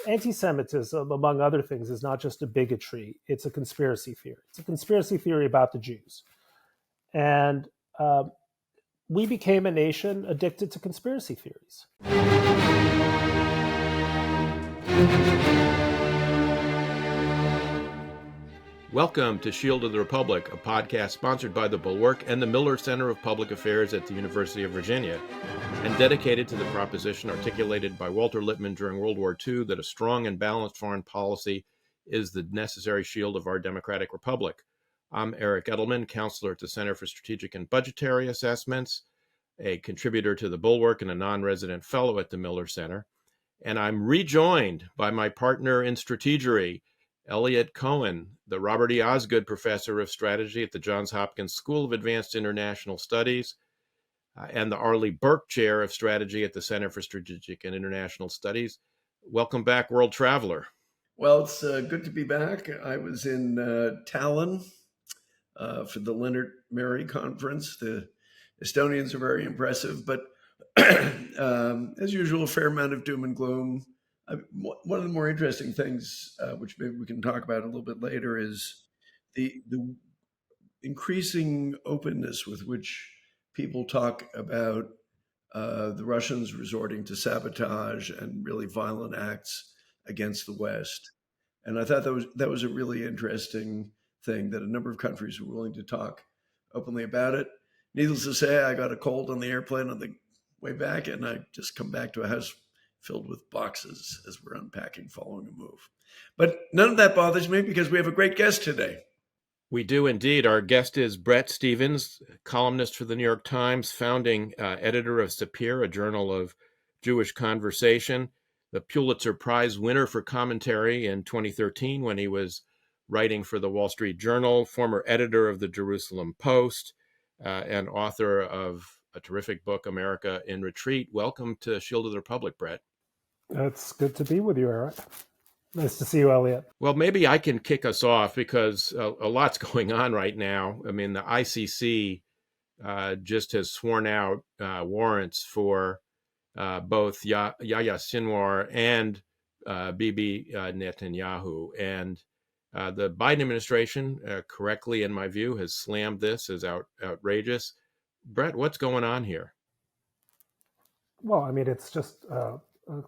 anti-Semitism, among other things, is not just a bigotry. It's a conspiracy theory. It's a conspiracy theory about the Jews. And we became a nation addicted to conspiracy theories. Welcome to Shield of the Republic, a podcast sponsored by the Bulwark and the Miller Center of Public Affairs at the University of Virginia, and dedicated to the proposition articulated by Walter Lippmann during World War II that a strong and balanced foreign policy is the necessary shield of our democratic republic. I'm Eric Edelman, counselor at the Center for Strategic and Budgetary Assessments, a contributor to the Bulwark and a non-resident fellow at the Miller Center. And I'm rejoined by my partner in strategery, Eliot Cohen, the Robert E. Osgood Professor of Strategy at the Johns Hopkins School of Advanced International Studies, and the Arleigh Burke Chair of Strategy at the Center for Strategic and International Studies. Welcome back, world traveler. Well, it's good to be back. I was in Tallinn for the Lennert Meri conference. The Estonians are very impressive, but as usual, a fair amount of doom and gloom. One of the more interesting things, which maybe we can talk about a little bit later, is the increasing openness with which people talk about the Russians resorting to sabotage and really violent acts against the West. And I thought that was a really interesting thing, that a number of countries were willing to talk openly about it. Needless to say, I got a cold on the airplane on the way back, and I just come back to a house filled with boxes as we're unpacking following a move. But none of that bothers me because we have a great guest today. We do indeed. Our guest is Bret Stephens, columnist for the New York Times, founding editor of SAPIR, a journal of Jewish conversation, the Pulitzer Prize winner for commentary in 2013 when he was writing for the Wall Street Journal, former editor of the Jerusalem Post, and author of a terrific book, America in Retreat. Welcome to Shield of the Republic, Bret. It's good to be with you, Eric. Nice to see you, Eliot. Well, maybe I can kick us off because a lot's going on right now. I mean, the ICC just has sworn out warrants for both Yahya Sinwar and Bibi Netanyahu. And the Biden administration, correctly in my view, has slammed this as outrageous. Bret, what's going on here? Well, I mean, it's just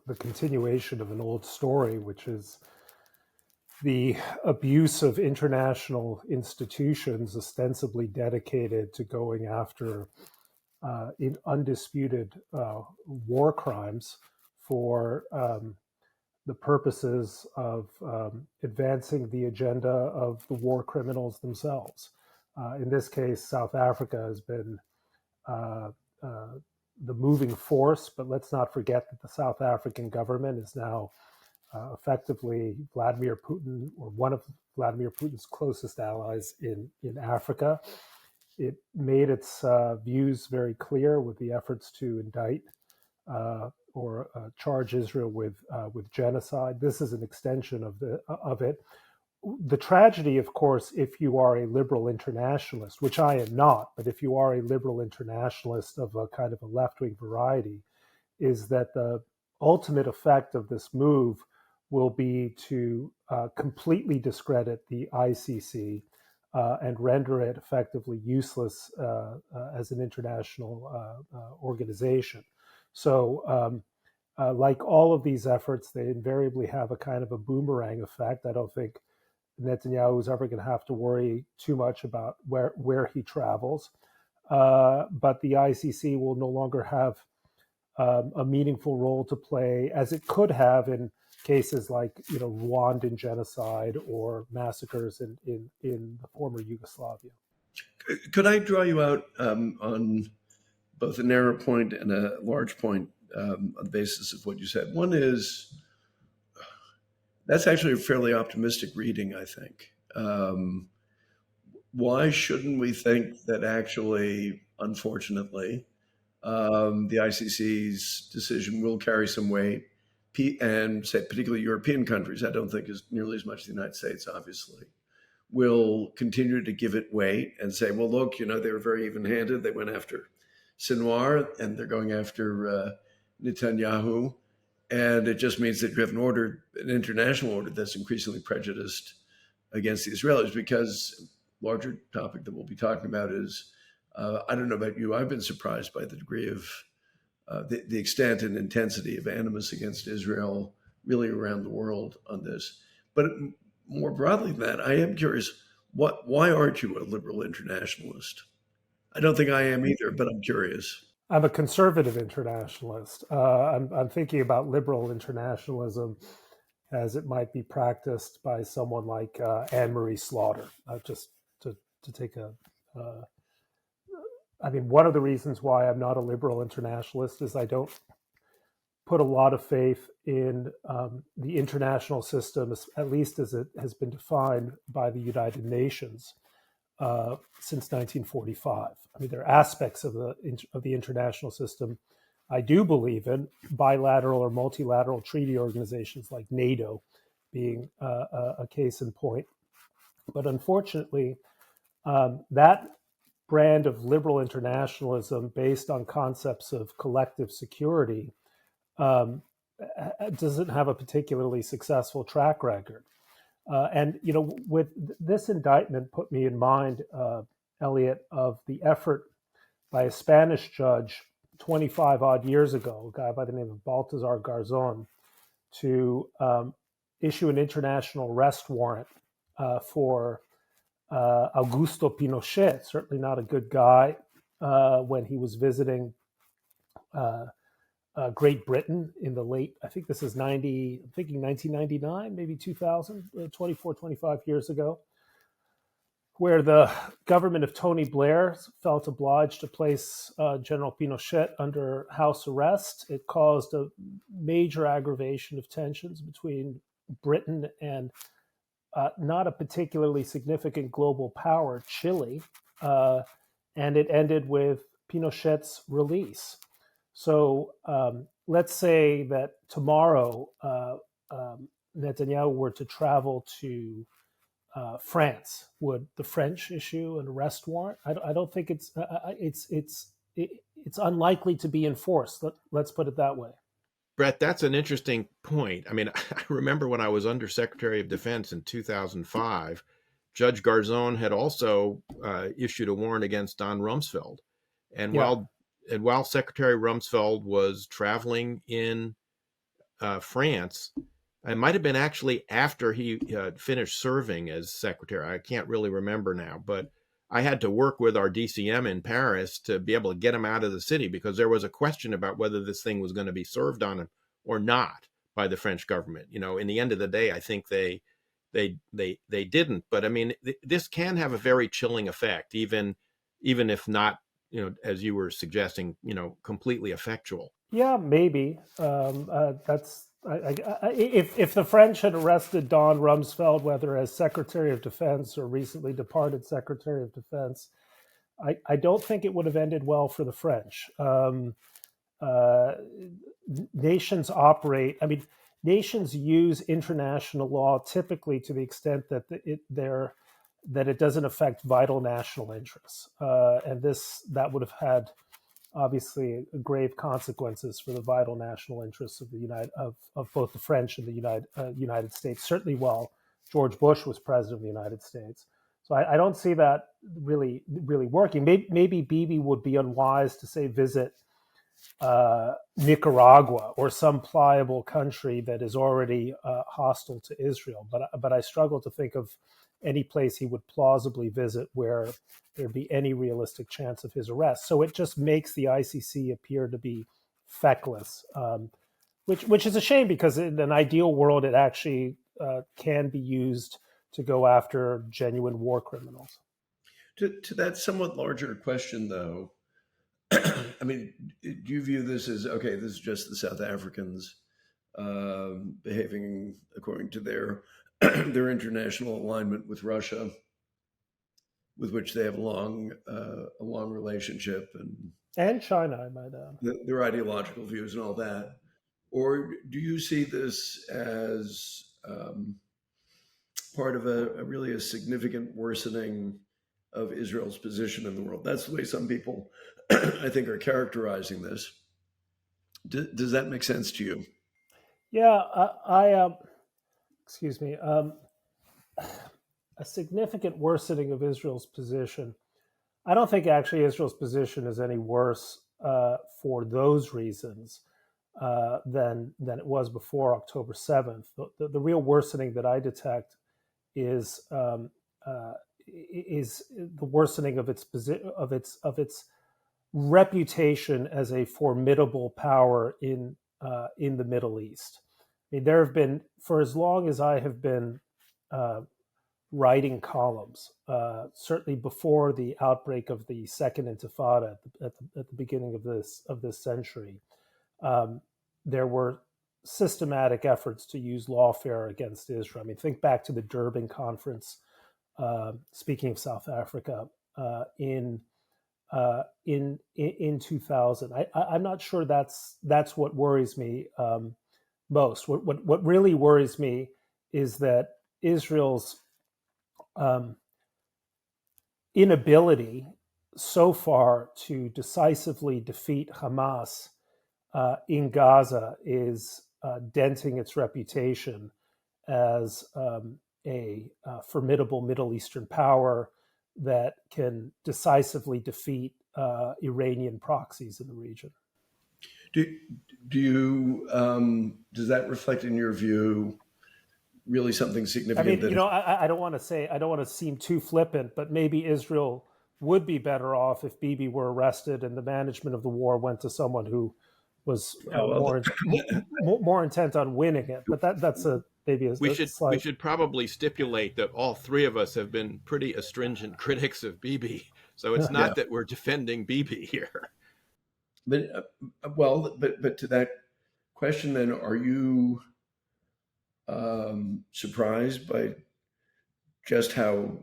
the continuation of an old story, which is the abuse of international institutions ostensibly dedicated to going after in undisputed war crimes for the purposes of advancing the agenda of the war criminals themselves. In this case, South Africa has been the moving force, but let's not forget that the South African government is now effectively Vladimir Putin, or one of Vladimir Putin's closest allies in Africa. It made its views very clear with the efforts to indict or charge Israel with genocide. This is an extension of it. The tragedy, of course, if you are a liberal internationalist, which I am not, but if you are a liberal internationalist of a kind of a left-wing variety, is that the ultimate effect of this move will be to completely discredit the ICC and render it effectively useless as an international organization. So like all of these efforts, they invariably have a kind of a boomerang effect. I don't think Netanyahu is ever going to have to worry too much about where he travels. But the ICC will no longer have a meaningful role to play as it could have in cases like, Rwandan genocide or massacres in the former Yugoslavia. Could I draw you out on both a narrow point and a large point on the basis of what you said? One is, that's actually a fairly optimistic reading, I think. Why shouldn't we think that actually, unfortunately, the ICC's decision will carry some weight, and say particularly European countries, I don't think is nearly as much the United States, obviously, will continue to give it weight and say, well, look, they were very even-handed. They went after Sinwar and they're going after Netanyahu. And it just means that you have an international order that's increasingly prejudiced against the Israelis, because larger topic that we'll be talking about is, I don't know about you, I've been surprised by the degree of the extent and intensity of animus against Israel really around the world on this. But more broadly than that, I am curious, why aren't you a liberal internationalist? I don't think I am either, but I'm curious. I'm a conservative internationalist. I'm thinking about liberal internationalism as it might be practiced by someone like Anne-Marie Slaughter. Just to take a, I mean, one of the reasons why I'm not a liberal internationalist is I don't put a lot of faith in the international system, at least as it has been defined by the United Nations since 1945. I mean, there are aspects of the international system I do believe in, bilateral or multilateral treaty organizations like NATO being a case in point. But unfortunately, that brand of liberal internationalism based on concepts of collective security doesn't have a particularly successful track record. And, you know, with this indictment put me in mind, Eliot, of the effort by a Spanish judge 25 odd years ago, a guy by the name of Baltasar Garzon, to issue an international arrest warrant for Augusto Pinochet, certainly not a good guy, when he was visiting Great Britain in the late, I think this is 1999, maybe 2000, 24, 25 years ago, where the government of Tony Blair felt obliged to place General Pinochet under house arrest. It caused a major aggravation of tensions between Britain and not a particularly significant global power, Chile, and it ended with Pinochet's release. So let's say that tomorrow Netanyahu were to travel to France. Would the French issue an arrest warrant? I don't think it's unlikely to be enforced. Let's put it that way. Bret, that's an interesting point. I mean, I remember when I was Under Secretary of Defense in 2005, Judge Garzon had also issued a warrant against Don Rumsfeld. And while Secretary Rumsfeld was traveling in France, it might have been actually after he finished serving as secretary. I can't really remember now, but I had to work with our DCM in Paris to be able to get him out of the city because there was a question about whether this thing was going to be served on him or not by the French government. You know, in the end of the day, I think they didn't. But I mean, this can have a very chilling effect, even if not, you know, as you were suggesting, you know, completely effectual. Yeah, maybe. If the French had arrested Don Rumsfeld, whether as Secretary of Defense or recently departed Secretary of Defense, I don't think it would have ended well for the French. Nations operate. I mean, nations use international law typically to the extent that it doesn't affect vital national interests, and that would have had obviously grave consequences for the vital national interests of of both the French and the United States. Certainly, while George Bush was president of the United States, so I don't see that really working. Maybe Bibi would be unwise to say visit Nicaragua or some pliable country that is already hostile to Israel, but I struggle to think of any place he would plausibly visit where there'd be any realistic chance of his arrest. So it just makes the ICC appear to be feckless, which is a shame because in an ideal world, it actually can be used to go after genuine war criminals. To that somewhat larger question, though, I mean, do you view this as, okay, this is just the South Africans behaving according to their international alignment with Russia, with which they have a long relationship, and China, I might add, their ideological views and all that? Or do you see this as part of a really a significant worsening of Israel's position in the world? That's the way some people, I think, are characterizing this. Does that make sense to you? Yeah, excuse me, a significant worsening of Israel's position. I don't think actually Israel's position is any worse for those reasons than it was before October 7th. The real worsening that I detect is uh, is the worsening of its reputation as a formidable power in the Middle East. I mean, there have been, for as long as I have been uh, writing columns, certainly before the outbreak of the Second Intifada at the beginning of this century, um, there were systematic efforts to use lawfare against Israel. I mean, think back to the Durban Conference. Speaking of South Africa, in 2000. I'm not sure that's what worries me most. What really worries me is that Israel's um, inability so far to decisively defeat Hamas in Gaza is denting its reputation as a formidable Middle Eastern power that can decisively defeat Iranian proxies in the region. Do do you does that reflect in your view really something I significant mean, that? I don't want to say, I don't want to seem too flippant, but maybe Israel would be better off if Bibi were arrested and the management of the war went to someone who was Oh, well, more intent on winning it. But that's a maybe a We slight. should probably stipulate that all three of us have been pretty astringent critics of Bibi, so it's yeah, not that we're defending Bibi here. but well, but to that question, then, are you surprised by just how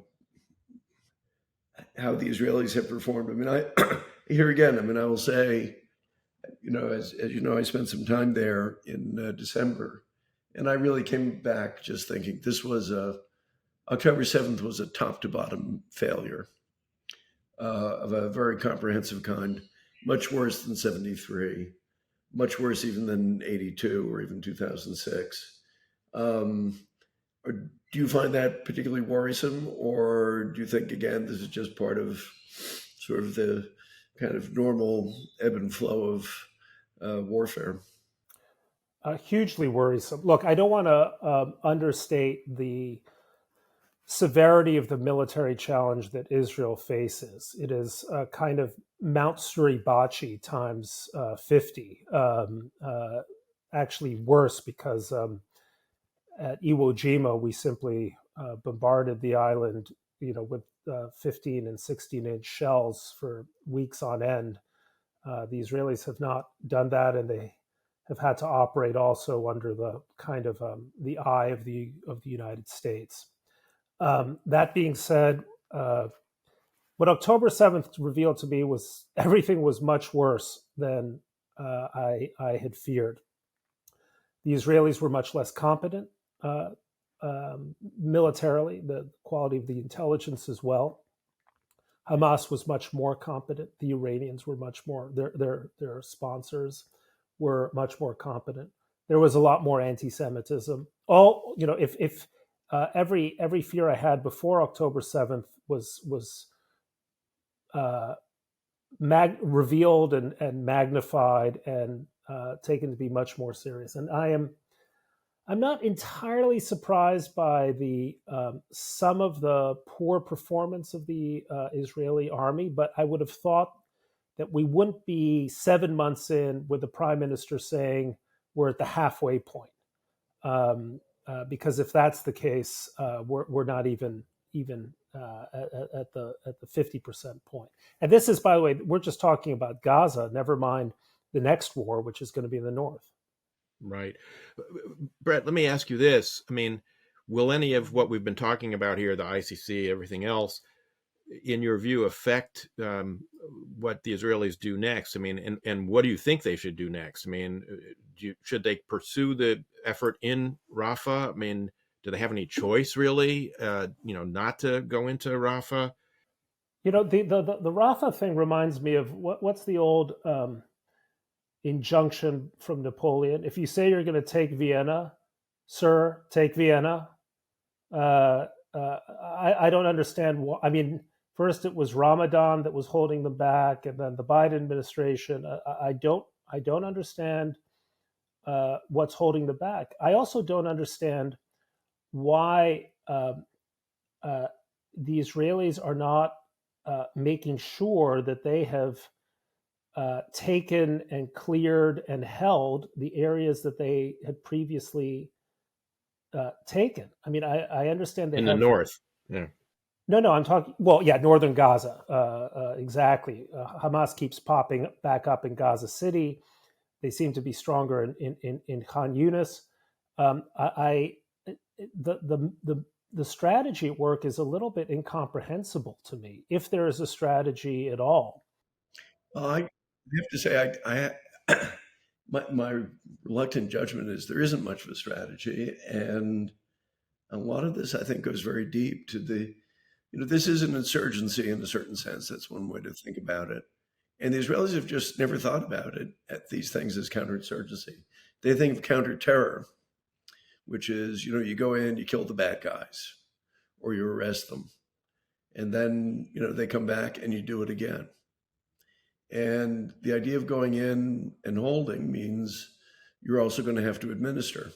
the Israelis have performed? I mean, I here again. I mean, I will say, as you know, I spent some time there in December, and I really came back just thinking this was October 7th was a top to bottom failure of a very comprehensive kind, much worse than 73, much worse even than 82 or even 2006. Um, or do you find that particularly worrisome, or do you think, again, this is just part of sort of the kind of normal ebb and flow of warfare? Hugely worrisome. Look, I don't want to understate the severity of the military challenge that Israel faces. It is kind of Mount Suribachi times 50. Actually, worse because at Iwo Jima we simply bombarded the island, with 15 and 16-inch shells for weeks on end. The Israelis have not done that, and they have had to operate also under the kind of the eye of the United States. That being said, what October 7th revealed to me was everything was much worse than I had feared. The Israelis were much less competent uh, militarily, the quality of the intelligence as well. Hamas was much more competent. The Iranians were much more, their sponsors were much more competent. There was a lot more anti-Semitism. If every fear I had before October 7th was uh, revealed and magnified and taken to be much more serious. And I'm not entirely surprised by the some of the poor performance of the Israeli army, but I would have thought that we wouldn't be 7 months in with the prime minister saying we're at the halfway point. Because if that's the case, we're not even at the 50% point. And this is, by the way, we're just talking about Gaza. Never mind the next war, which is going to be in the north. Right. Bret, let me ask you this. I mean, will any of what we've been talking about here, the ICC, everything else, in your view, affect what the Israelis do next? I mean, and what do you think they should do next? I mean, should they pursue the effort in Rafah? I mean, do they have any choice really, not to go into Rafah? The Rafah thing reminds me of what's the old injunction from Napoleon. If you say you're going to take Vienna, sir, take Vienna. I don't understand why. I mean, first it was Ramadan that was holding them back, and then the Biden administration. I don't understand what's holding them back. I also don't understand why the Israelis are not making sure that they have taken and cleared and held the areas that they had previously taken. I mean, I understand they in have the north. Yeah. No, I'm talking. Well, yeah, northern Gaza, exactly. Hamas keeps popping back up in Gaza City. They seem to be stronger in Khan Yunis. The strategy at work is a little bit incomprehensible to me, if there is a strategy at all. I have to say, my reluctant judgment is there isn't much of a strategy, and a lot of this, I think, goes very deep to this is an insurgency in a certain sense. That's one way to think about it. And the Israelis have just never thought about it at these things as counterinsurgency. They think of counterterror, which is, you go in, you kill the bad guys, or you arrest them. And then, they come back and you do it again. And the idea of going in and holding means you're also going to have to administer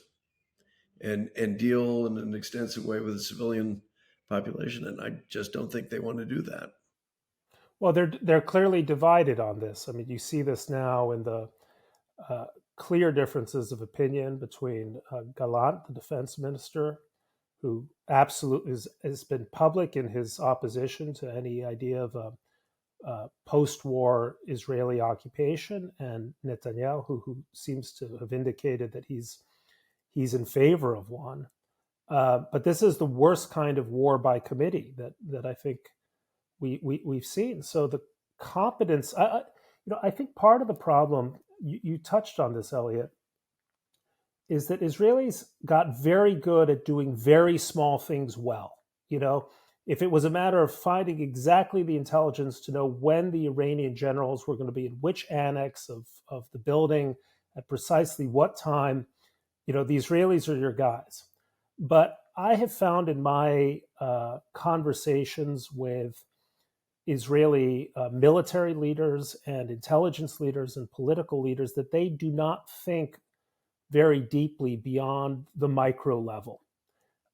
and deal in an extensive way with the civilian population. And I just don't think they want to do that. Well, they're clearly divided on this. I mean, you see this now in the clear differences of opinion between Gallant, the defense minister, who absolutely has been public in his opposition to any idea of a post-war Israeli occupation, and Netanyahu, who seems to have indicated that he's in favor of one. But this is the worst kind of war by committee that I think we've seen. So the competence, I think part of the problem, you touched on this, Eliot, is that Israelis got very good at doing very small things well. If it was a matter of finding exactly the intelligence to know when the Iranian generals were going to be in which annex of the building at precisely what time, the Israelis are your guys. But I have found in my conversations with Israeli military leaders and intelligence leaders and political leaders that they do not think very deeply beyond the micro level.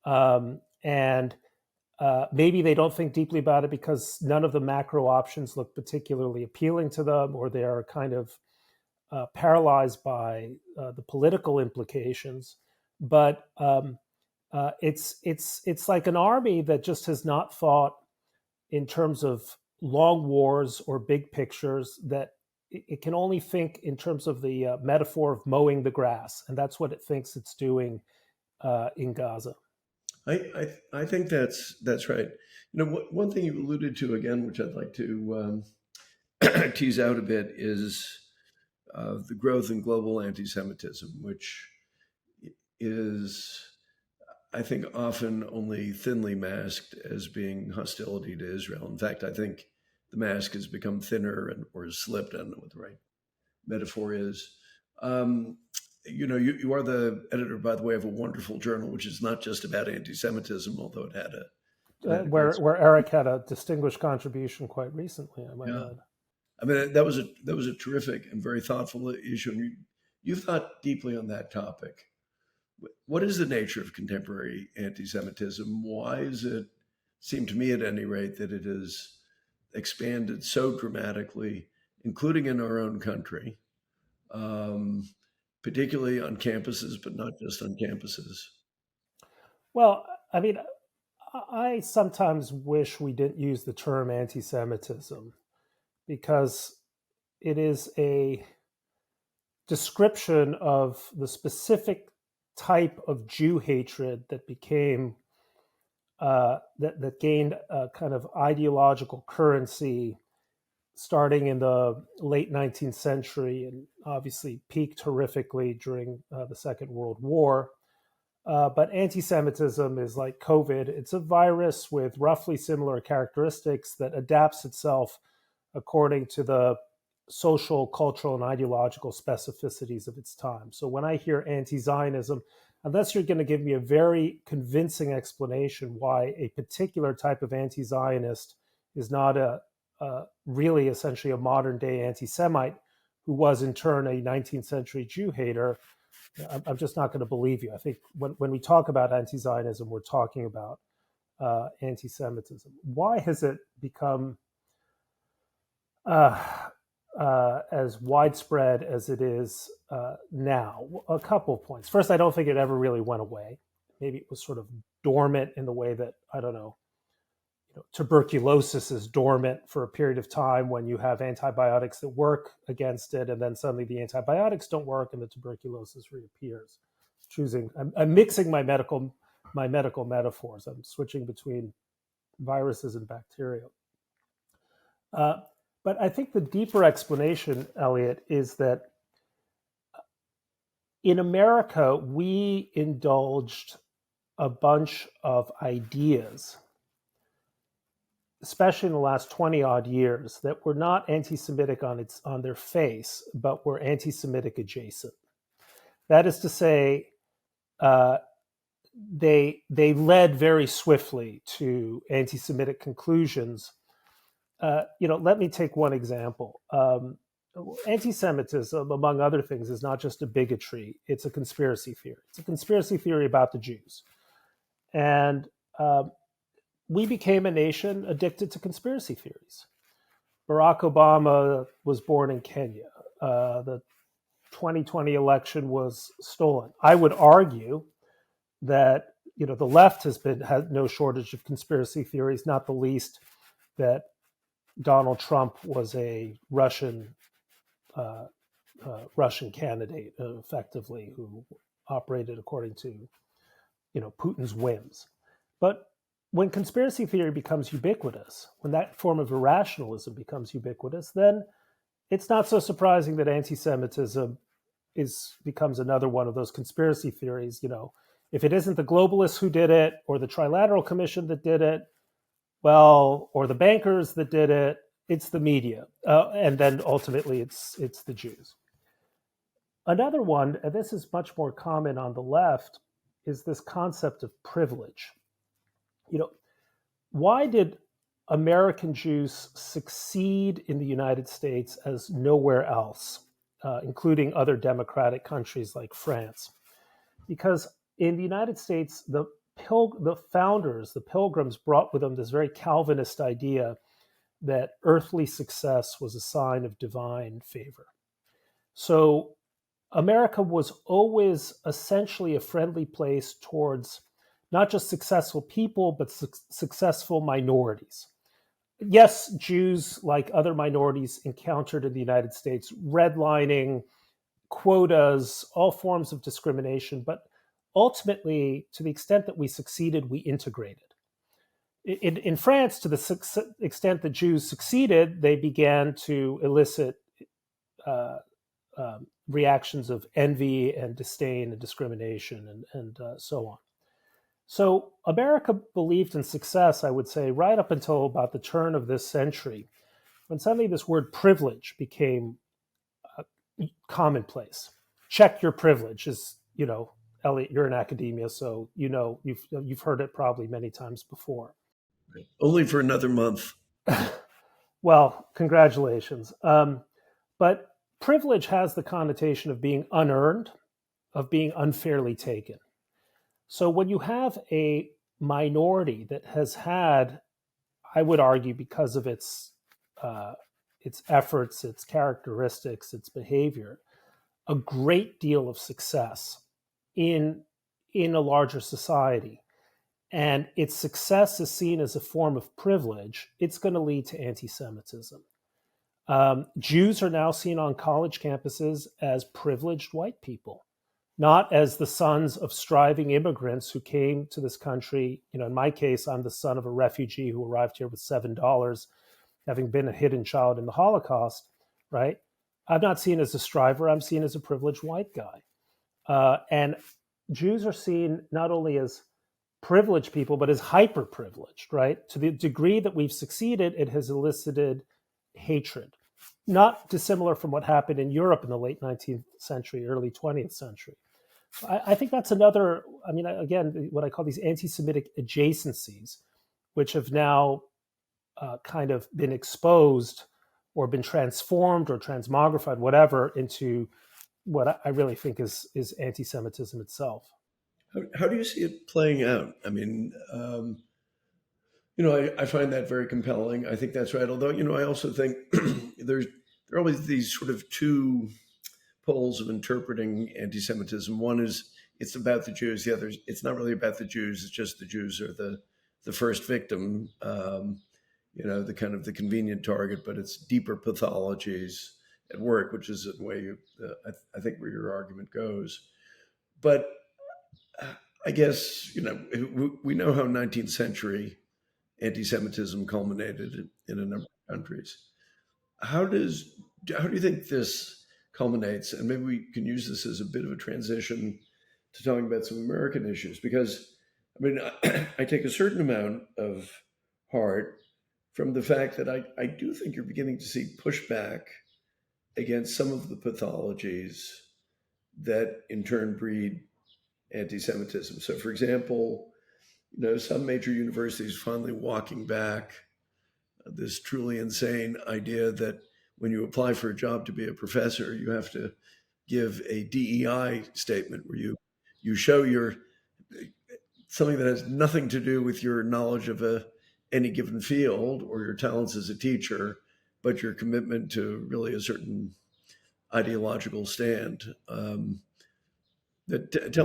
And maybe they don't think deeply about it because none of the macro options look particularly appealing to them, or they are kind of paralyzed by the political implications. But it's like an army that just has not thought in terms of long wars or big pictures, that it can only think in terms of the metaphor of mowing the grass. And that's what it thinks it's doing in Gaza. I think that's right. One thing you alluded to again, which I'd like to tease out a bit, is the growth in global anti-Semitism, which is, I think, often only thinly masked as being hostility to Israel. In fact, I think the mask has become thinner or has slipped. I don't know what the right metaphor is. You are the editor, by the way, of a wonderful journal, which is not just about anti-Semitism, although it had where Eric had a distinguished contribution quite recently, I might add. I mean, that was a terrific and very thoughtful issue, and you've thought deeply on that topic. What is the nature of contemporary anti-Semitism? Why is it, seem to me at any rate, that it has expanded so dramatically, including in our own country, particularly on campuses, but not just on campuses? Well, I mean, I sometimes wish we didn't use the term anti-Semitism, because it is a description of the specific type of Jew hatred that became that gained a kind of ideological currency starting in the late 19th century and obviously peaked horrifically during the Second World War. But anti-Semitism is like COVID. It's a virus with roughly similar characteristics that adapts itself according to the social, cultural, and ideological specificities of its time. So when I hear anti-Zionism, unless you're going to give me a very convincing explanation why a particular type of anti-Zionist is not really essentially a modern day anti-Semite who was in turn a 19th century Jew hater, I'm just not going to believe you. I think when we talk about anti-Zionism, we're talking about anti-Semitism. Why has it become as widespread as it is now? A couple of points. First, I don't think it ever really went away. Maybe it was sort of dormant in the way that, I don't know, tuberculosis is dormant for a period of time when you have antibiotics that work against it, and then suddenly the antibiotics don't work and the tuberculosis reappears. I'm mixing my medical metaphors. I'm switching between viruses and bacteria. But I think the deeper explanation, Eliot, is that in America, we indulged a bunch of ideas, especially in the last 20 odd years, that were not anti-Semitic on their face, but were anti-Semitic adjacent. That is to say, they led very swiftly to anti-Semitic conclusions. Let me take one example. Anti-Semitism, among other things, is not just a bigotry; it's a conspiracy theory. It's a conspiracy theory about the Jews, and we became a nation addicted to conspiracy theories. Barack Obama was born in Kenya. The 2020 election was stolen. I would argue that the left has had no shortage of conspiracy theories, not the least that Donald Trump was a Russian candidate, effectively, who operated according to Putin's whims. But when conspiracy theory becomes ubiquitous, when that form of irrationalism becomes ubiquitous, then it's not so surprising that anti-Semitism becomes another one of those conspiracy theories. If it isn't the globalists who did it, or the Trilateral Commission that did it, or the bankers that did it, it's the media, and then ultimately it's the Jews. Another one, and this is much more common on the left, is this concept of privilege. Why did American Jews succeed in the United States as nowhere else, including other democratic countries like France? Because in the United States, the founders, the Pilgrims, brought with them this very Calvinist idea that earthly success was a sign of divine favor. So America was always essentially a friendly place towards not just successful people, but successful minorities. Yes, Jews, like other minorities, encountered in the United States redlining, quotas, all forms of discrimination, but ultimately, to the extent that we succeeded, we integrated. In France, to the extent that Jews succeeded, they began to elicit reactions of envy and disdain and discrimination and so on. So America believed in success, I would say, right up until about the turn of this century, when suddenly this word privilege became commonplace. Check your privilege is, Eliot, you're in academia, so you've heard it probably many times before. Only for another month. Well, congratulations. But privilege has the connotation of being unearned, of being unfairly taken. So when you have a minority that has had, I would argue, because of its efforts, its characteristics, its behavior, a great deal of success in a larger society, and its success is seen as a form of privilege, it's going to lead to anti-Semitism. Jews are now seen on college campuses as privileged white people, not as the sons of striving immigrants who came to this country. In my case, I'm the son of a refugee who arrived here with $7, having been a hidden child in the Holocaust, right? I'm not seen as a striver, I'm seen as a privileged white guy. And Jews are seen not only as privileged people, but as hyper-privileged, right? To the degree that we've succeeded, it has elicited hatred. not dissimilar from what happened in Europe in the late 19th century, early 20th century. I think that's another, I mean, again, what I call these anti-Semitic adjacencies, which have now kind of been exposed or been transformed or transmogrified, whatever, into what I really think is anti-Semitism itself. How do you see it playing out? I mean, I find that very compelling. I think that's right. Although, I also think there are always these sort of two poles of interpreting anti-Semitism. One is it's about the Jews. The other, it's not really about the Jews. It's just the Jews are the first victim. The kind of the convenient target, but it's deeper pathologies at work, which is the way I think where your argument goes. But I guess we know how 19th century anti-Semitism culminated in a number of countries. How do you think this culminates? And maybe we can use this as a bit of a transition to talking about some American issues, because I mean, I take a certain amount of heart from the fact that I do think you're beginning to see pushback against some of the pathologies that in turn breed anti-Semitism. So, for example, some major universities finally walking back this truly insane idea that when you apply for a job to be a professor, you have to give a DEI statement where you show something that has nothing to do with your knowledge of any given field or your talents as a teacher, but your commitment to really a certain ideological stand. Tell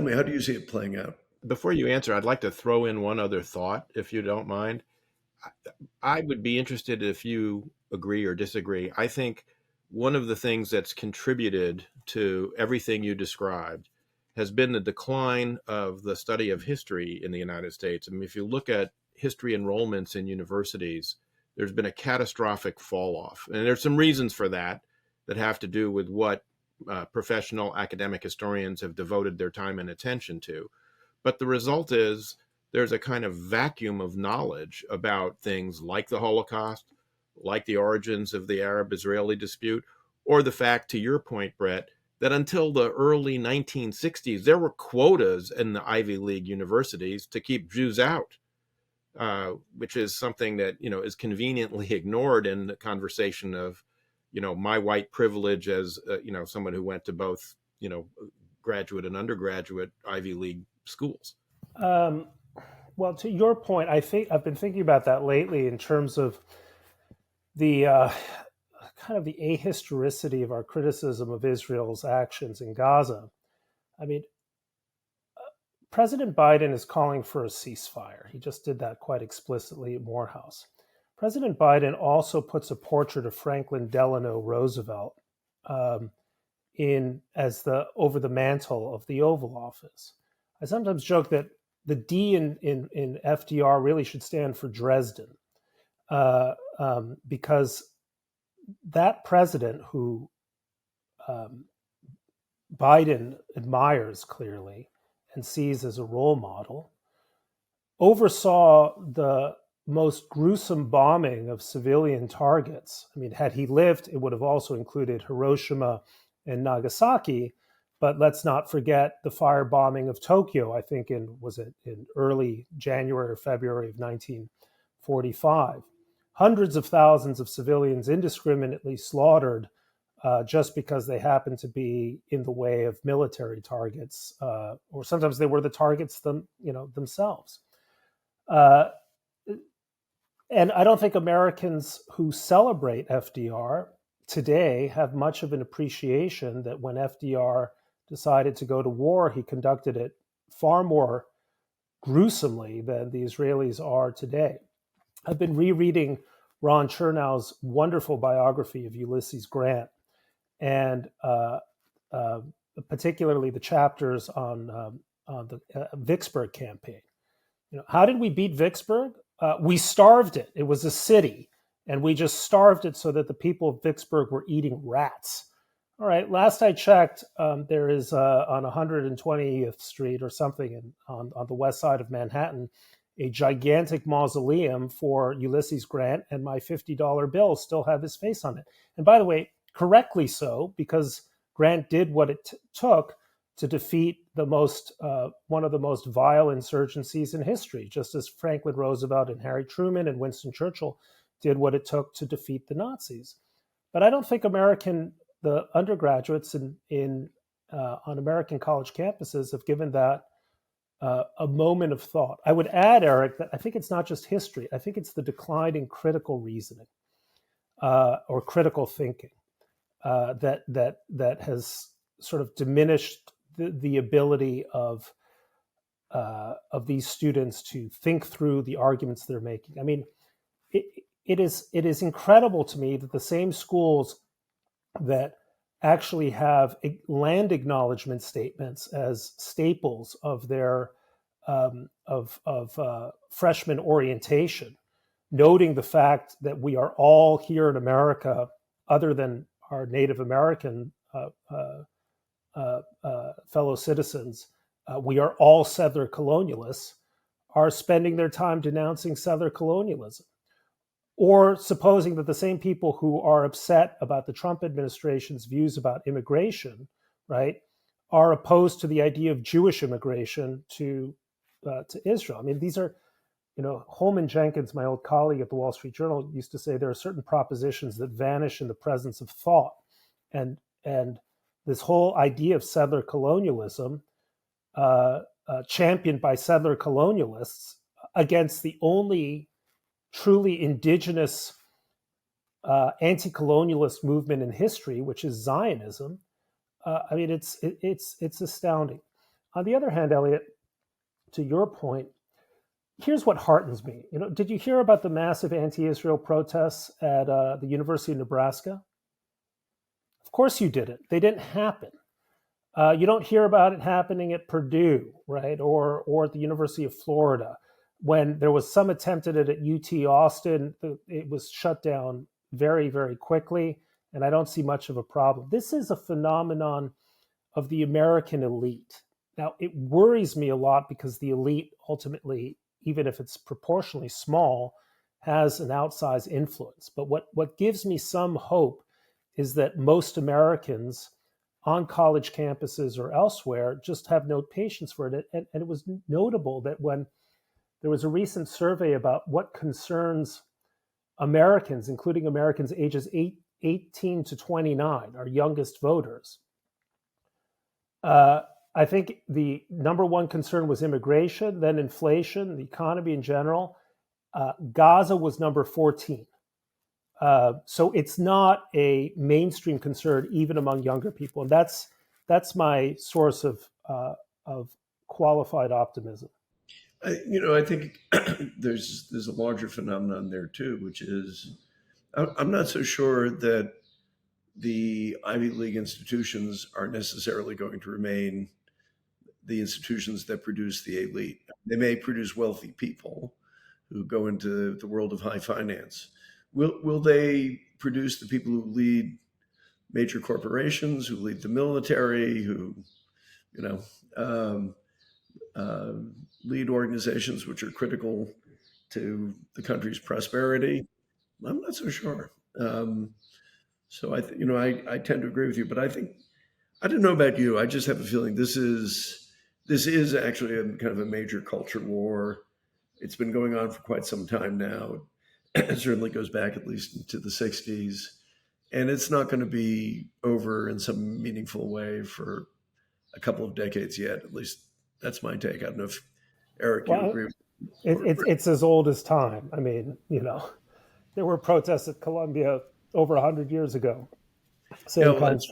me, how do you see it playing out? Before you answer, I'd like to throw in one other thought, if you don't mind. I would be interested if you agree or disagree. I think one of the things that's contributed to everything you described has been the decline of the study of history in the United States. I mean, if you look at history enrollments in universities, there's been a catastrophic fall off. And there's some reasons for that have to do with what professional academic historians have devoted their time and attention to. But the result is there's a kind of vacuum of knowledge about things like the Holocaust, like the origins of the Arab-Israeli dispute, or the fact, to your point, Bret, that until the early 1960s, there were quotas in the Ivy League universities to keep Jews out, which is something that, is conveniently ignored in the conversation of, my white privilege as, someone who went to both, graduate and undergraduate Ivy League schools. Well, to your point, I think I've been thinking about that lately in terms of the kind of the ahistoricity of our criticism of Israel's actions in Gaza. I mean, President Biden is calling for a ceasefire. He just did that quite explicitly at Morehouse. President Biden also puts a portrait of Franklin Delano Roosevelt over the mantle of the Oval Office. I sometimes joke that the D in FDR really should stand for Dresden, because that president who Biden admires clearly and sees as a role model oversaw the most gruesome bombing of civilian targets. I mean, had he lived, it would have also included Hiroshima and Nagasaki. But let's not forget the firebombing of Tokyo, I think in early January or February of 1945. Hundreds of thousands of civilians indiscriminately slaughtered just because they happened to be in the way of military targets, or sometimes they were the targets themselves. And I don't think Americans who celebrate FDR today have much of an appreciation that when FDR decided to go to war, he conducted it far more gruesomely than the Israelis are today. I've been rereading Ron Chernow's wonderful biography of Ulysses Grant, and particularly the chapters on the Vicksburg campaign. How did we beat Vicksburg? We starved it. It was a city, and we just starved it so that the people of Vicksburg were eating rats. All right, last I checked, there is on 120th Street or something on the west side of Manhattan, a gigantic mausoleum for Ulysses Grant, and my $50 bill still have his face on it. And by the way, correctly so, because Grant did what it took to defeat one of the most vile insurgencies in history, just as Franklin Roosevelt and Harry Truman and Winston Churchill did what it took to defeat the Nazis. But I don't think the undergraduates on American college campuses have given that a moment of thought. I would add, Eric, that I think it's not just history. I think it's the decline in critical reasoning or critical thinking that has sort of diminished the ability of these students to think through the arguments they're making. I mean, it is incredible to me that the same schools that actually have land acknowledgement statements as staples of their freshman orientation, noting the fact that we are all here in America, other than our Native American fellow citizens, we are all settler colonialists, are spending their time denouncing settler colonialism. Or supposing that the same people who are upset about the Trump administration's views about immigration, right, are opposed to the idea of Jewish immigration to Israel. I mean, these are, Holman Jenkins, my old colleague at the Wall Street Journal, used to say there are certain propositions that vanish in the presence of thought, and this whole idea of settler colonialism, championed by settler colonialists against the only truly indigenous anti-colonialist movement in history, which is Zionism. I mean, it's astounding. On the other hand, Eliot, to your point, here's what heartens me. Did you hear about the massive anti-Israel protests at the University of Nebraska? Of course you didn't. They didn't happen. You don't hear about it happening at Purdue, right, or at the University of Florida. When there was some attempt at it at UT Austin, it was shut down very, very quickly, and I don't see much of a problem. This is a phenomenon of the American elite. Now, it worries me a lot because the elite ultimately, even if it's proportionally small, has an outsized influence. But what gives me some hope is that most Americans on college campuses or elsewhere just have no patience for it. And it was notable that when there was a recent survey about what concerns Americans, including Americans ages 18 to 29, our youngest voters. I think the number one concern was immigration, then inflation, the economy in general. Gaza was number 14. So it's not a mainstream concern even among younger people. And that's my source of qualified optimism. I think there's a larger phenomenon there too, which is I'm not so sure that the Ivy League institutions are necessarily going to remain the institutions that produce the elite. They may produce wealthy people who go into the world of high finance. Will they produce the people who lead major corporations, who lead the military, who lead organizations which are critical to the country's prosperity? I'm not so sure. So I tend to agree with you, but I don't know about you. I just have a feeling this is actually a kind of a major culture war. It's been going on for quite some time now. It certainly goes back at least into the 60s, and it's not going to be over in some meaningful way for a couple of decades yet. At least that's my take. I don't know if Eric, you agree with me? It's as old as time. I mean, there were protests at Columbia over 100 years ago. Same kinds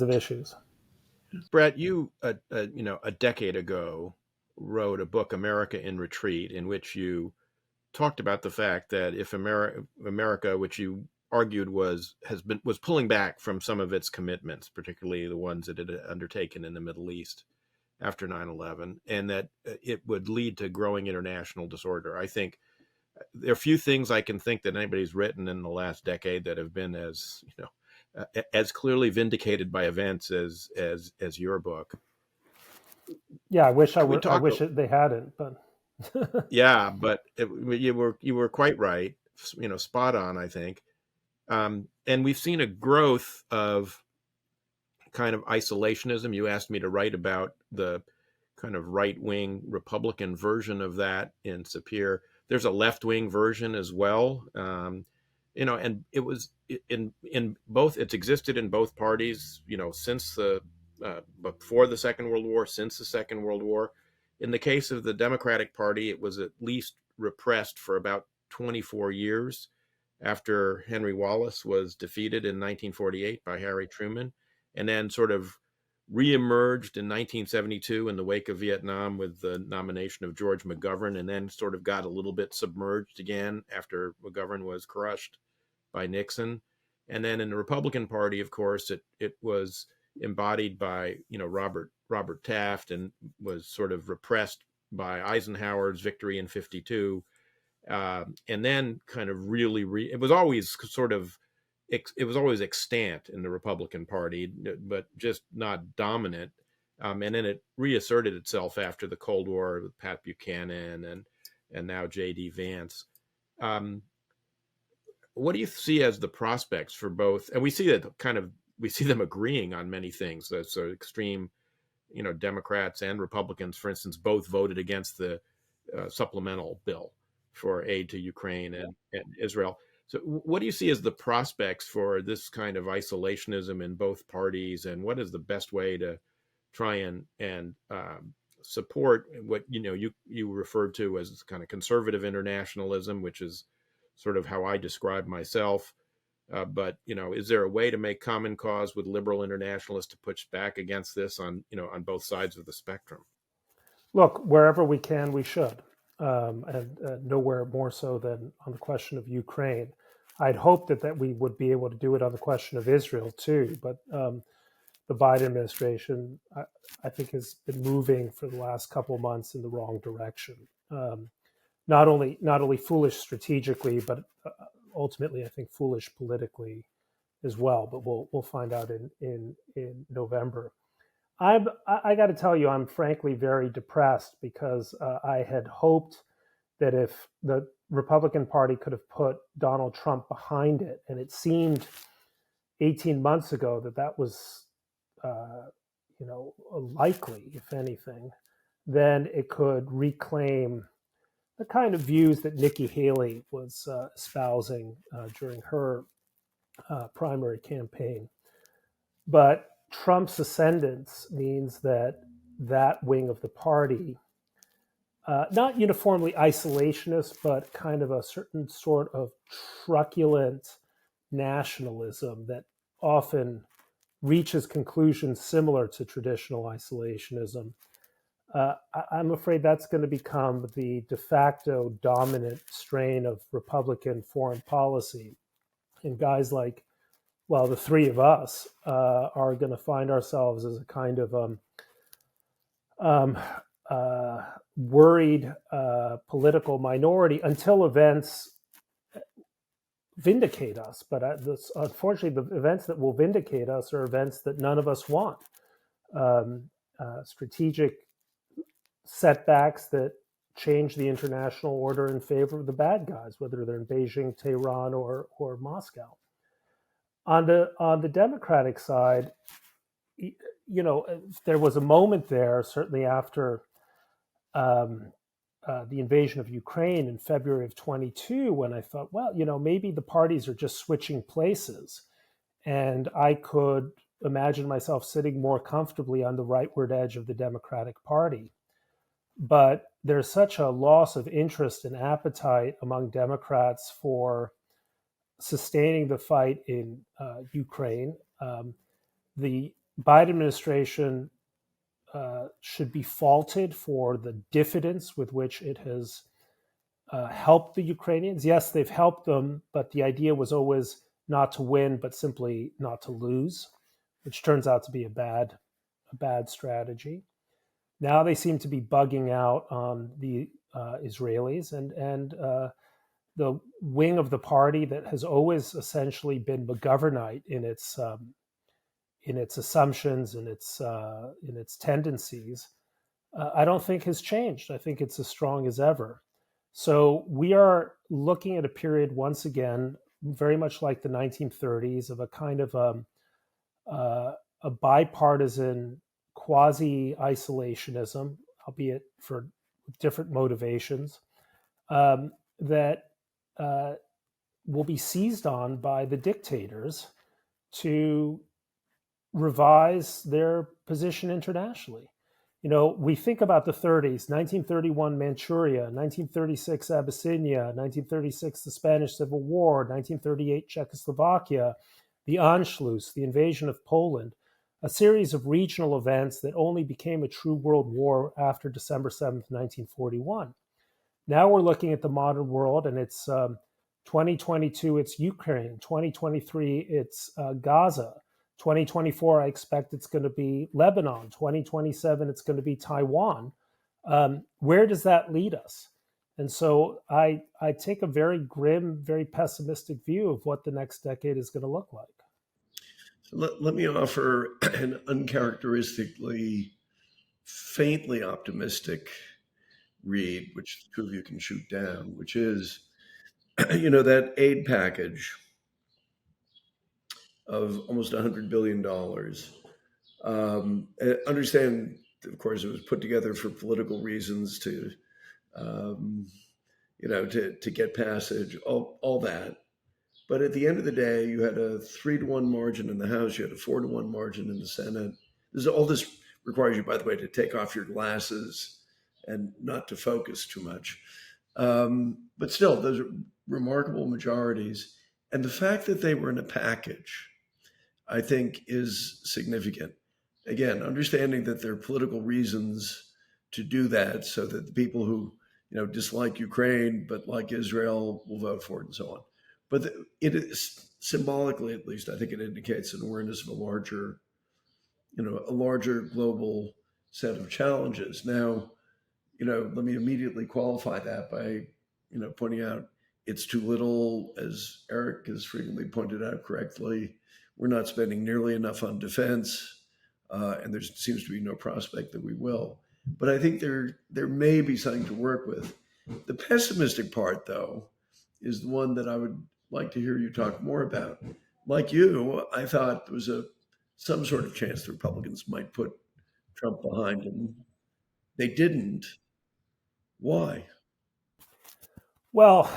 of issues. Bret, you a decade ago wrote a book, America in Retreat, in which you talked about the fact that if America, which you argued was pulling back from some of its commitments, particularly the ones that it had undertaken in the Middle East after 9/11, and that it would lead to growing international disorder. I think there are few things I can think that anybody's written in the last decade that have been as clearly vindicated by events as your book. Yeah, I wish they hadn't, but Yeah, but you were quite right. Spot on, I think. And we've seen a growth of kind of isolationism. You asked me to write about the kind of right-wing Republican version of that in SAPIR. There's a left-wing version as well. And it was in both. It's existed in both parties. Since the before the Second World War, since the Second World War. In the case of the Democratic Party, it was at least repressed for about 24 years after Henry Wallace was defeated in 1948 by Harry Truman, and then sort of reemerged in 1972 in the wake of Vietnam with the nomination of George McGovern, and then sort of got a little bit submerged again after McGovern was crushed by Nixon. And then in the Republican Party, of course, it was embodied by Robert Taft, and was sort of repressed by Eisenhower's victory in '52, and then kind of really it was always extant in the Republican Party, but just not dominant. And then it reasserted itself after the Cold War with Pat Buchanan and now J.D. Vance. What do you see as the prospects for both? And we see them agreeing on many things. So extreme, Democrats and Republicans, for instance, both voted against the supplemental bill for aid to Ukraine and Israel. So what do you see as the prospects for this kind of isolationism in both parties, and what is the best way to try and support what you referred to as kind of conservative internationalism, which is sort of how I describe myself? But is there a way to make common cause with liberal internationalists to push back against this on both sides of the spectrum? Look, wherever we can, we should, and nowhere more so than on the question of Ukraine. I'd hoped that we would be able to do it on the question of Israel too, but the Biden administration, I think, has been moving for the last couple of months in the wrong direction. Not only foolish strategically, but ultimately, I think, foolish politically as well. But we'll find out in November. I got to tell you, I'm frankly very depressed because I had hoped that if the Republican Party could have put Donald Trump behind it, and it seemed 18 months ago that was, likely, if anything, then it could reclaim the kind of views that Nikki Haley was espousing during her primary campaign. But Trump's ascendance means that wing of the party, not uniformly isolationist, but kind of a certain sort of truculent nationalism that often reaches conclusions similar to traditional isolationism. I'm afraid that's going to become the de facto dominant strain of Republican foreign policy. And guys like, the three of us are going to find ourselves as a kind of worried political minority until events vindicate us. But unfortunately, the events that will vindicate us are events that none of us want. Strategic setbacks that change the international order in favor of the bad guys, whether they're in Beijing, Tehran, or Moscow. On the Democratic side, there was a moment there, certainly after the invasion of Ukraine in February of 22, when I thought, maybe the parties are just switching places, and I could imagine myself sitting more comfortably on the rightward edge of the Democratic Party. But there's such a loss of interest and appetite among Democrats for sustaining the fight in Ukraine. The Biden administration should be faulted for the diffidence with which it has helped the Ukrainians. Yes, they've helped them, but the idea was always not to win, but simply not to lose, which turns out to be a bad strategy. Now they seem to be bugging out on the Israelis, and the wing of the party that has always essentially been McGovernite in its assumptions and its tendencies I don't think has changed. I think it's as strong as ever. So we are looking at a period once again, very much like the 1930s, of a kind of a bipartisan quasi-isolationism, albeit for different motivations, that will be seized on by the dictators to revise their position internationally. You know, we think about the 30s, 1931 Manchuria, 1936 Abyssinia, 1936 the Spanish Civil War, 1938 Czechoslovakia, the Anschluss, the invasion of Poland, a series of regional events that only became a true world war after December 7th, 1941. Now we're looking at the modern world, and it's 2022, it's Ukraine. 2023, it's Gaza. 2024, I expect it's going to be Lebanon. 2027, it's going to be Taiwan. Where does that lead us? And so I take a very grim, very pessimistic view of what the next decade is going to look like. Let me offer an uncharacteristically, faintly optimistic read, which the two of you can shoot down, which is, that aid package of almost $100 billion. Understand, of course, it was put together for political reasons to get passage, all that. But at the end of the day, you had a 3-to-1 margin in the House, you had a 4-to-1 margin in the Senate. All this requires you, by the way, to take off your glasses and not to focus too much. But still, those are remarkable majorities. And the fact that they were in a package, I think, is significant. Again, understanding that there are political reasons to do that, so that the people who dislike Ukraine but like Israel will vote for it and so on. But it is symbolically, at least, I think it indicates an awareness of a larger global set of challenges. Now, let me immediately qualify that by, pointing out it's too little, as Eric has frequently pointed out correctly. We're not spending nearly enough on defense, and there seems to be no prospect that we will. But I think there may be something to work with. The pessimistic part, though, is the one that I would like to hear you talk more about. Like you, I thought there was some sort of chance the Republicans might put Trump behind him. They didn't. Why? Well,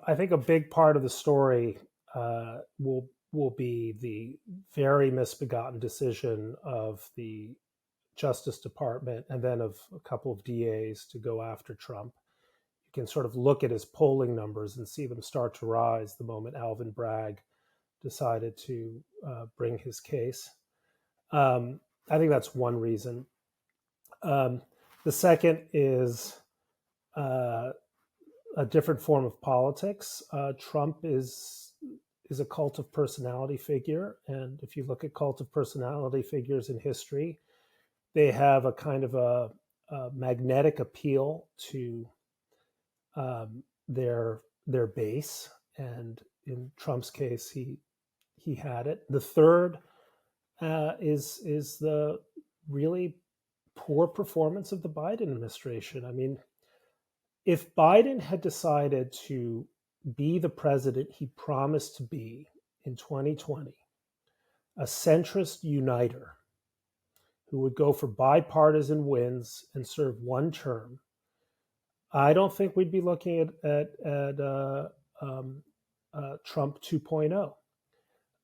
I think a big part of the story will be the very misbegotten decision of the Justice Department and then of a couple of DAs to go after Trump. You can sort of look at his polling numbers and see them start to rise the moment Alvin Bragg decided to bring his case. I think that's one reason. The second is a different form of politics. Trump is a cult of personality figure, and if you look at cult of personality figures in history, they have a kind of a magnetic appeal to their base, and in Trump's case, he had it. The third is the really poor performance of the Biden administration. I mean, if Biden had decided to be the president he promised to be in 2020, a centrist uniter who would go for bipartisan wins and serve one term, I don't think we'd be looking at Trump 2.0.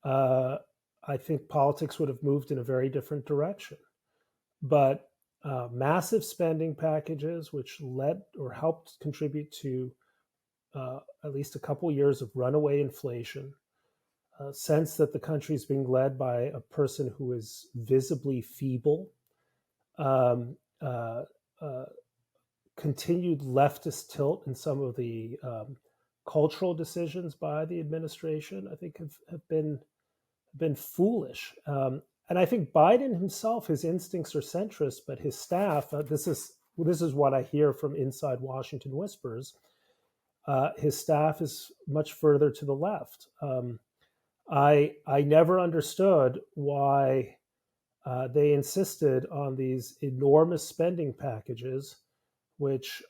I think politics would have moved in a very different direction. But massive spending packages, which led or helped contribute to at least a couple years of runaway inflation, a sense that the country is being led by a person who is visibly feeble, continued leftist tilt in some of the cultural decisions by the administration, I think have been foolish. And I think Biden himself, his instincts are centrist, but his staff, this is what I hear from inside Washington whispers, his staff is much further to the left. I never understood why they insisted on these enormous spending packages, which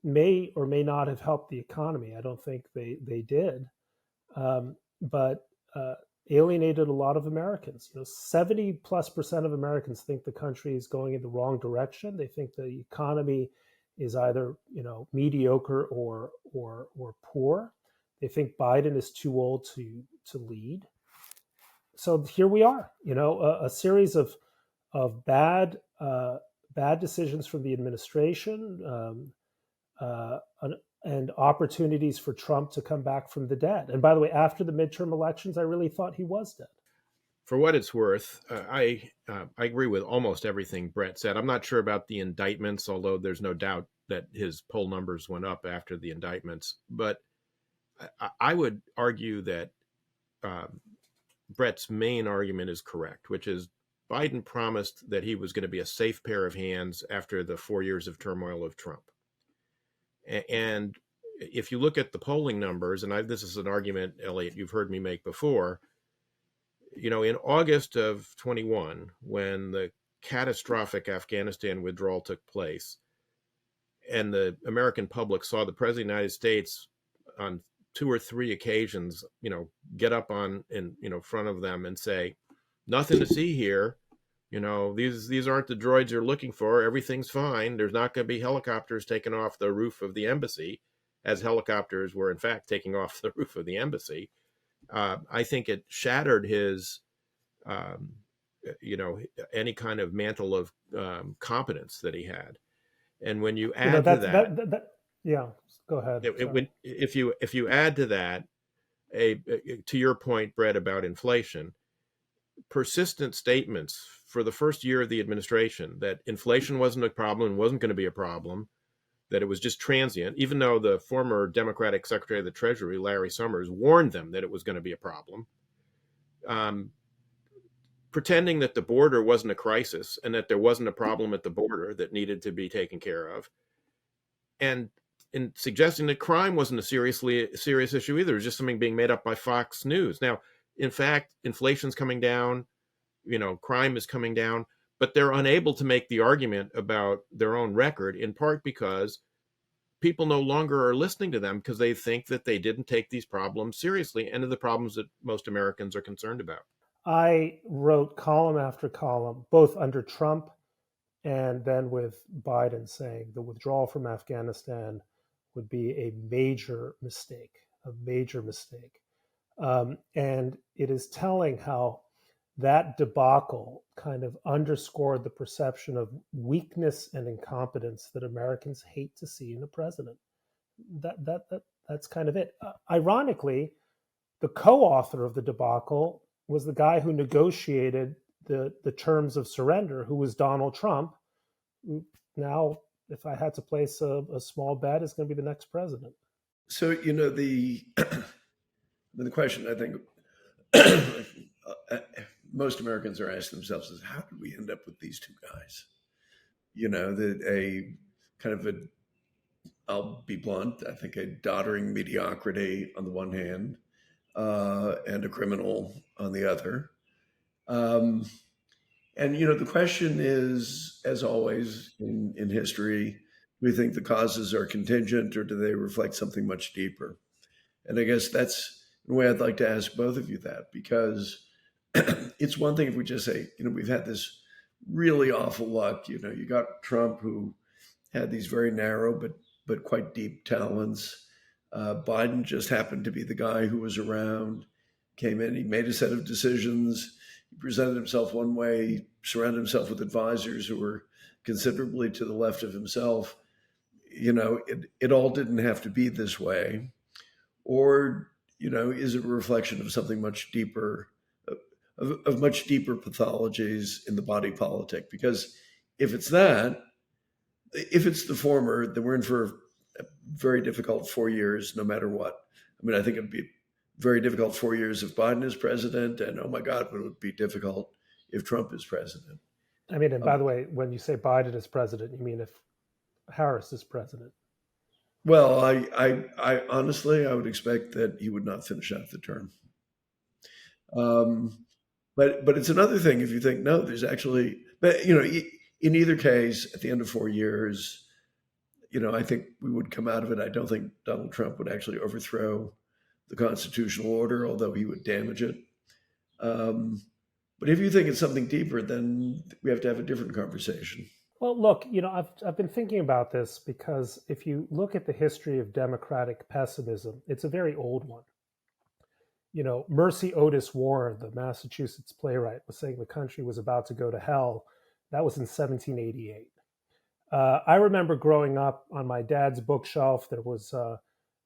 may or may not have helped the economy. I don't think they did, but alienated a lot of Americans. 70+% of Americans think the country is going in the wrong direction. They think the economy is either mediocre or poor. They think Biden is too old to lead. So here we are, a series of bad decisions from the administration, and opportunities for Trump to come back from the dead. And by the way, after the midterm elections, I really thought he was dead. For what it's worth, I agree with almost everything Bret said. I'm not sure about the indictments, although there's no doubt that his poll numbers went up after the indictments. But I would argue that Bret's main argument is correct, which is Biden promised that he was going to be a safe pair of hands after the 4 years of turmoil of Trump. And if you look at the polling numbers, and this is an argument, Eliot, you've heard me make before, in August of 21, when the catastrophic Afghanistan withdrawal took place, and the American public saw the President of the United States on 2 or 3 occasions, get up in front of them and say, nothing to see here. These aren't the droids you're looking for. Everything's fine. There's not going to be helicopters taking off the roof of the embassy, as helicopters were in fact taking off the roof of the embassy. I think it shattered his, any kind of mantle of competence that he had. And when you add to that, yeah, go ahead. If you add to that, to your point, Bret, about inflation, persistent statements for the first year of the administration that inflation wasn't a problem and wasn't going to be a problem, that it was just transient, even though the former Democratic Secretary of the Treasury, Larry Summers, warned them that it was going to be a problem, pretending that the border wasn't a crisis and that there wasn't a problem at the border that needed to be taken care of, and in suggesting that crime wasn't a serious issue either. It was just something being made up by Fox News. Now, in fact, inflation's coming down, crime is coming down, but they're unable to make the argument about their own record, in part because people no longer are listening to them because they think that they didn't take these problems seriously, and the problems that most Americans are concerned about. I wrote column after column, both under Trump and then with Biden, saying the withdrawal from Afghanistan would be a major mistake. And it is telling how that debacle kind of underscored the perception of weakness and incompetence that Americans hate to see in a president. That's kind of it. Ironically, the co-author of the debacle was the guy who negotiated the terms of surrender, who was Donald Trump. Now, if I had to place a small bet, is going to be the next president. So, the question I think most Americans are asking themselves is, how did we end up with these two guys? I'll be blunt, I think a doddering mediocrity on the one hand, and a criminal on the other. And, the question is, as always in history, do we think the causes are contingent or do they reflect something much deeper? And I guess that's the way I'd like to ask both of you that, because it's one thing if we just say, we've had this really awful luck. You got Trump, who had these very narrow but quite deep talents. Biden just happened to be the guy who was around, came in, he made a set of decisions, he presented himself one way, surrounded himself with advisors who were considerably to the left of himself. It all didn't have to be this way. Or, is it a reflection of something much deeper, of much deeper pathologies in the body politic? Because if it's the former, then we're in for a very difficult 4 years, no matter what. I mean, I think it'd be very difficult 4 years if Biden is president, and oh my God, but it would be difficult if Trump is president. I mean, and by the way, when you say Biden is president, you mean if Harris is president? Well, I honestly, I would expect that he would not finish out the term. But it's another thing if you think, no, there's actually, but in either case, at the end of 4 years, I think we would come out of it. I don't think Donald Trump would actually overthrow the constitutional order, although he would damage it. But if you think it's something deeper, then we have to have a different conversation. Well, look, I've been thinking about this because if you look at the history of democratic pessimism, it's a very old one. Mercy Otis Warren, the Massachusetts playwright, was saying the country was about to go to hell. That was in 1788. I remember growing up on my dad's bookshelf, there was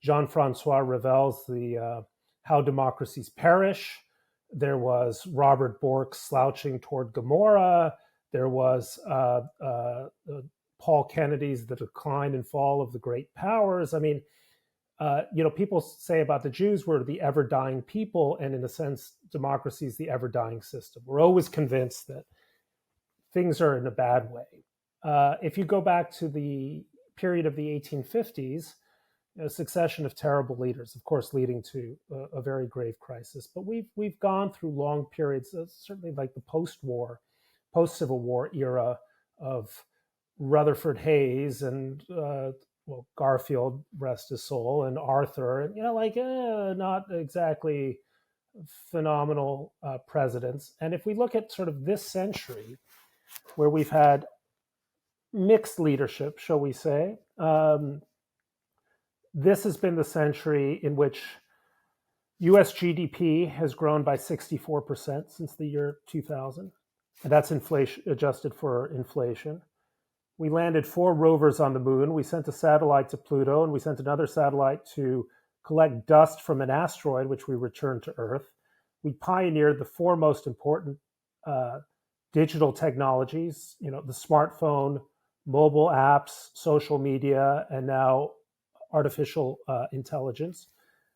Jean-Francois Revel's The How Democracies Perish. There was Robert Bork's Slouching Toward Gomorrah. There was Paul Kennedy's The Decline and Fall of the Great Powers. I mean, people say about the Jews, we're the ever-dying people, and in a sense, democracy is the ever-dying system. We're always convinced that things are in a bad way. If you go back to the period of the 1850s, a succession of terrible leaders, of course, leading to a very grave crisis. But we've gone through long periods, certainly like the post-Civil War era of Rutherford Hayes and Garfield, rest his soul, and Arthur, and not exactly phenomenal presidents. And if we look at sort of this century, where we've had mixed leadership, shall we say, this has been the century in which US GDP has grown by 64% since the year 2000. And that's inflation adjusted for inflation. We landed 4 rovers on the moon. We sent a satellite to Pluto, and we sent another satellite to collect dust from an asteroid, which we returned to Earth. We pioneered the 4 most important digital technologies, the smartphone, mobile apps, social media, and now artificial intelligence.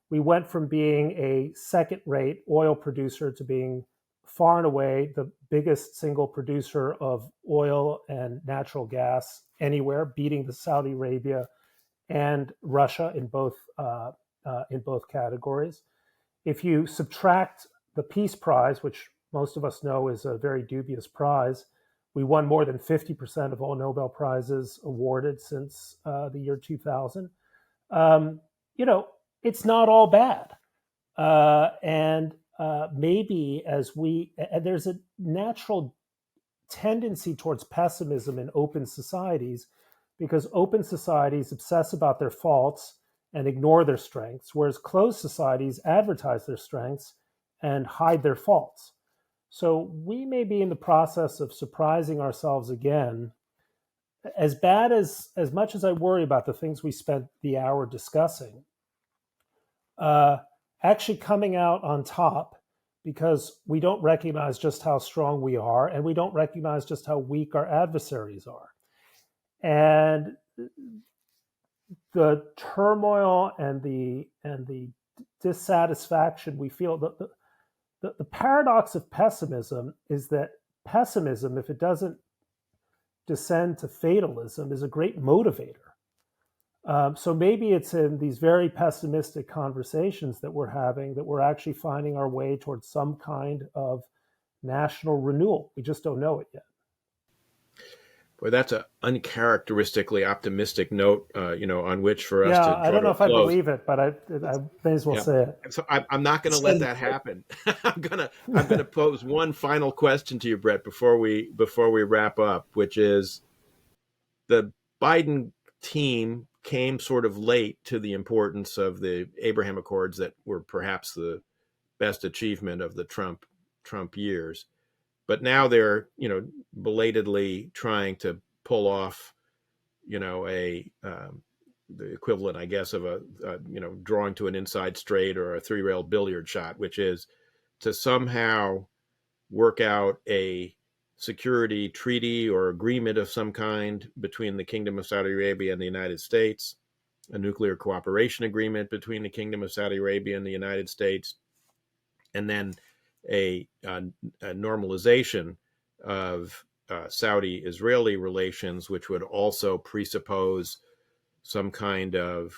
We went from being a second-rate oil producer to being far and away the biggest single producer of oil and natural gas anywhere, beating the Saudi Arabia and Russia in both categories. If you subtract the Peace Prize, which most of us know is a very dubious prize, we won more than 50% of all Nobel Prizes awarded since the year 2000. It's not all bad. And maybe there's a natural tendency towards pessimism in open societies because open societies obsess about their faults and ignore their strengths, whereas closed societies advertise their strengths and hide their faults. So we may be in the process of surprising ourselves again. As much as I worry about the things we spent the hour discussing, actually coming out on top because we don't recognize just how strong we are, and we don't recognize just how weak our adversaries are. And the turmoil and the dissatisfaction we feel, the paradox of pessimism is that pessimism, if it doesn't descend to fatalism, is a great motivator. So maybe it's in these very pessimistic conversations that we're having that we're actually finding our way towards some kind of national renewal. We just don't know it yet. Boy, that's an uncharacteristically optimistic note, on which for us to draw I don't know if I close. believe it, but I may as well say it. So I'm not going to let that happen. I'm gonna pose one final question to you, Bret, before we wrap up, which is the Biden team came sort of late to the importance of the Abraham Accords that were perhaps the best achievement of the Trump years. But now they're, belatedly trying to pull off, the equivalent, I guess, of a drawing to an inside straight or a 3-rail billiard shot, which is to somehow work out a security treaty or agreement of some kind between the Kingdom of Saudi Arabia and the United States, a nuclear cooperation agreement between the Kingdom of Saudi Arabia and the United States, and then a normalization of Saudi-Israeli relations, which would also presuppose some kind of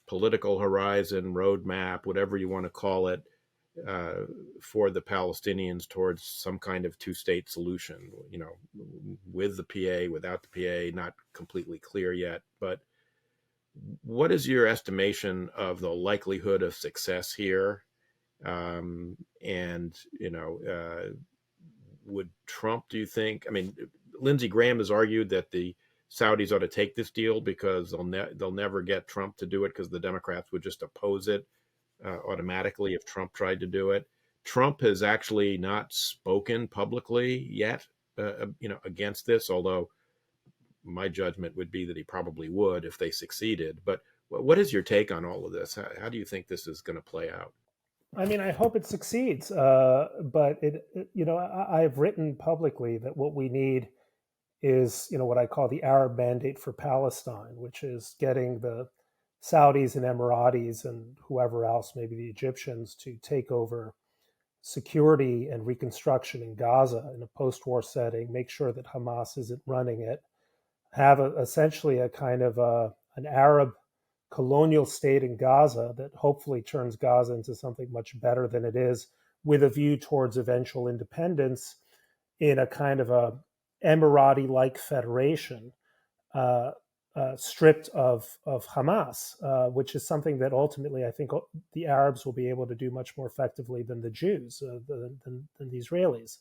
political horizon, roadmap, whatever you want to call it, for the Palestinians towards some kind of two-state solution, with the PA, without the PA, not completely clear yet. But what is your estimation of the likelihood of success here? Would Trump, do you think? I mean, Lindsey Graham has argued that the Saudis ought to take this deal because they'll never get Trump to do it because the Democrats would just oppose it automatically if Trump tried to do it. Trump has actually not spoken publicly yet, against this, although my judgment would be that he probably would if they succeeded. But what is your take on all of this? How do you think this is going to play out? I mean, I hope it succeeds, but I've written publicly that what we need is, what I call the Arab Mandate for Palestine, which is getting the Saudis and Emiratis and whoever else, maybe the Egyptians, to take over security and reconstruction in Gaza in a post-war setting, make sure that Hamas isn't running it, have essentially a kind of an Arab colonial state in Gaza that hopefully turns Gaza into something much better than it is, with a view towards eventual independence in a kind of a Emirati-like federation, stripped of Hamas, which is something that ultimately I think the Arabs will be able to do much more effectively than the Jews, than the Israelis.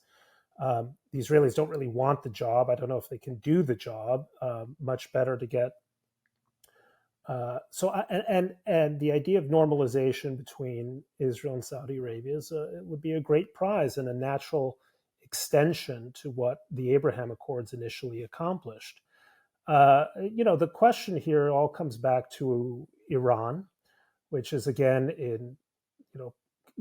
The Israelis don't really want the job. I don't know if they can do the job. Much better to get. And the idea of normalization between Israel and Saudi Arabia it would be a great prize and a natural extension to what the Abraham Accords initially accomplished. The question here all comes back to Iran, which is again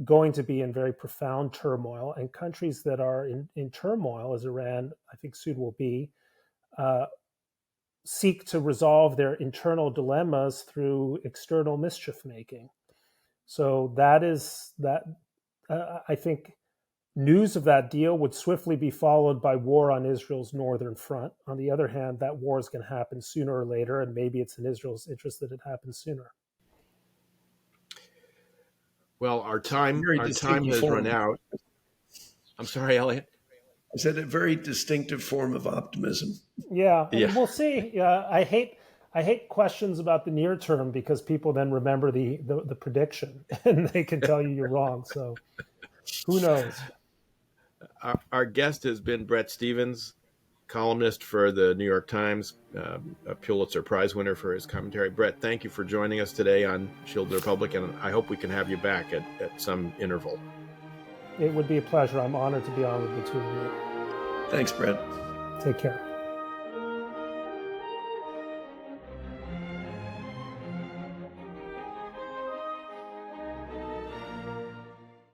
going to be in very profound turmoil, and countries that are in turmoil, as Iran I think soon will be, seek to resolve their internal dilemmas through external mischief making. So I think news of that deal would swiftly be followed by war on Israel's northern front. On the other hand, that war is going to happen sooner or later, and maybe it's in Israel's interest that it happens sooner. Well, our time has run out. I'm sorry, Eliot. I said a very distinctive form of optimism. Yeah. We'll see. I hate questions about the near term because people then remember the prediction and they can tell you you're wrong. So who knows? Our guest has been Bret Stephens, columnist for the New York Times, a Pulitzer Prize winner for his commentary. Bret, thank you for joining us today on Shield the Republic, and I hope we can have you back at some interval. It would be a pleasure. I'm honored to be on with the two of you. Thanks, Bret. Take care.